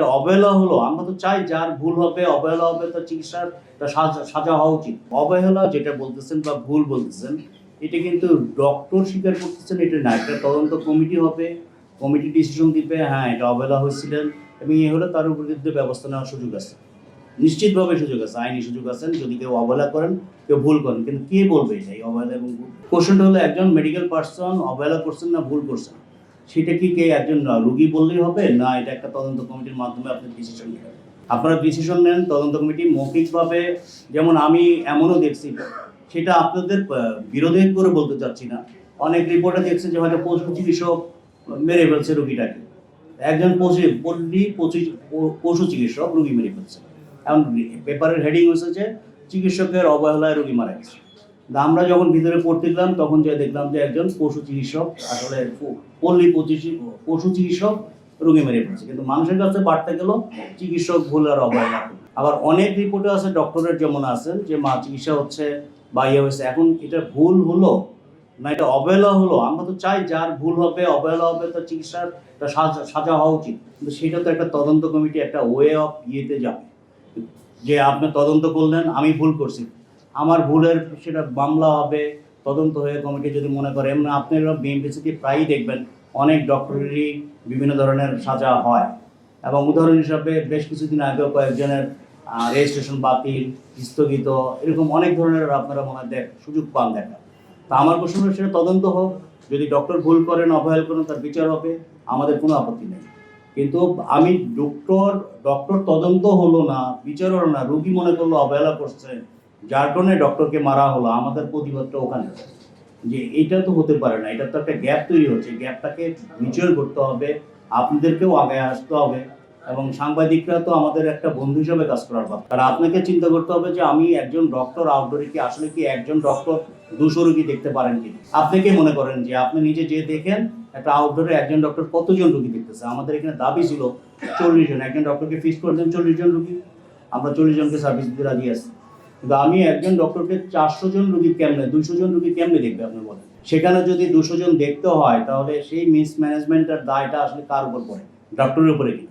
এটা অবহেলা হলো। আমরা তো চাই যার ভুল হবে, অবহেলা হবে, তার চিকিৎসার সাজা হওয়া উচিত। অবহেলা যেটা বলতেছেন বা ভুল বলতেছেন, এটা কিন্তু ডক্টর স্বীকার করতেছেন এটা না। একটা তদন্ত কমিটি হবে, কমিটি ডিসিশন দিবে, হ্যাঁ এটা অবহেলা হয়েছিলেন এবং এ হলে তার বিরুদ্ধে ব্যবস্থা নেওয়ার সুযোগ আছে। নিশ্চিতভাবে সুযোগ আছে, আইনি সুযোগ আছে। যদি কেউ অবহেলা করেন, কেউ ভুল করেন, কিন্তু কে বলবে এটা এই অবহেলা এবং ভুল? কোশ্চেনটা হলো একজন মেডিকেল পার্সন অবহেলা করছেন না ভুল করছেন, সেটা কি কে একজন রোগী বললেই হবে, না এটা একটা তদন্ত কমিটির মাধ্যমে আপনি ডিসিশন নেবেন? আপনারা ডিসিশন নেন তদন্ত কমিটি মৌখিকভাবে, যেমন আমি এমনও দেখছি, সেটা আপনাদের বিরোধী করে বলতে চাচ্ছি না, অনেক রিপোর্টে দেখছে যে হয়তো পশু চিকিৎসক মেরে ফেলছে রোগীটাকে, একজন পশু চিকিৎসক রোগী মেরে ফেলছে। এখন পেপারের হেডিং হচ্ছে যে চিকিৎসকের অবহেলায় রোগী মারা গেছে। আমরা যখন ভিতরে পড়তে গেলাম তখন যে দেখলাম যে একজন পশু চিকিৎসক আসলে পশু চিকিৎসক রোগী মেরে ফেলছে, কিন্তু মানুষের কাছে বাড়তে গেল চিকিৎসক ভুল আর অবহেলা। আবার অনেক রিপোর্টে আছে ডক্টরের যেমন আছেন যে চিকিৎসা হচ্ছে বা ইয়ে হয়েছে, এখন এটা ভুল হলো না এটা অবহেলা হলো। আমরা তো চাই যার ভুল হবে, অবহেলা হবে, তার চিকিৎসার সাজা হওয়া উচিত, কিন্তু সেটা তো একটা তদন্ত কমিটি একটা ওয়ে অফ ইয়েতে যাবে যে আপনি তদন্ত করলেন, আমি ভুল করছি, আমার ভুলের সেটা মামলা হবে, তদন্ত হয়ে কমিটি যদি মনে করে। এমন আপনারা বিএমপিসিতে প্রায়ই দেখবেন অনেক ডক্টরেরই বিভিন্ন ধরনের সাজা হয়, এবং উদাহরণ হিসাবে বেশ কিছুদিন আগেও কয়েকজনের রেজিস্ট্রেশন বাতিল, স্থগিত, এরকম অনেক ধরনের আপনারা মনে হয় সুযোগ পান দেখা। তা আমার প্রশ্ন হলো সেটা তদন্ত হোক, যদি ডক্টর ভুল করেন, অবহেলা করেন, তার বিচার হবে, আমাদের কোনো আপত্তি নেই। কিন্তু আমি ডক্টর তদন্ত হলো না, বিচার হলো না, রোগী মনে করলো অবহেলা করছে, যার কারণে ডক্টরকে মারা হলো, আমাদের প্রতিবাদটা ওখানে। যে এটা তো হতে পারে না, এটা তো একটা গ্যাপ তৈরি হচ্ছে, গ্যাপটাকে মিউচুয়াল করতে হবে, আপনাদেরকেও আগে আসতে হবে, এবং সাংবাদিকরা তো আমাদের একটা বন্ধু হিসেবে কাজ করার কথা। আর আপনাকে চিন্তা করতে হবে যে আমি একজন ডক্টর আউটডোরে কি আসলে কি একজন ডক্টর 200 রোগী দেখতে পারেন কি? আপনি কি মনে করেন যে আপনি নিজে যে দেখেন একটা আউটডোরে একজন ডক্টর কতজন রোগী দেখতেছে? আমাদের এখানে দাবি ছিল 40 জন, একজন ডক্টরকে ফিক্স করে দেন 40 জন রোগী, আমরা 40 জনকে সার্ভিস দিতে রাজি আছি। কিন্তু আমি একজন ডক্টরকে 400 জন রোগী কেমনে, 200 জন রোগী কেমনে দেখবে আপনি বলেন? সেখানে যদি 200 জন দেখতে হয় তাহলে সেই মিসম্যানেজমেন্টের দায়টা আসলে কার উপর পড়ে? ডক্টরের উপরে কি?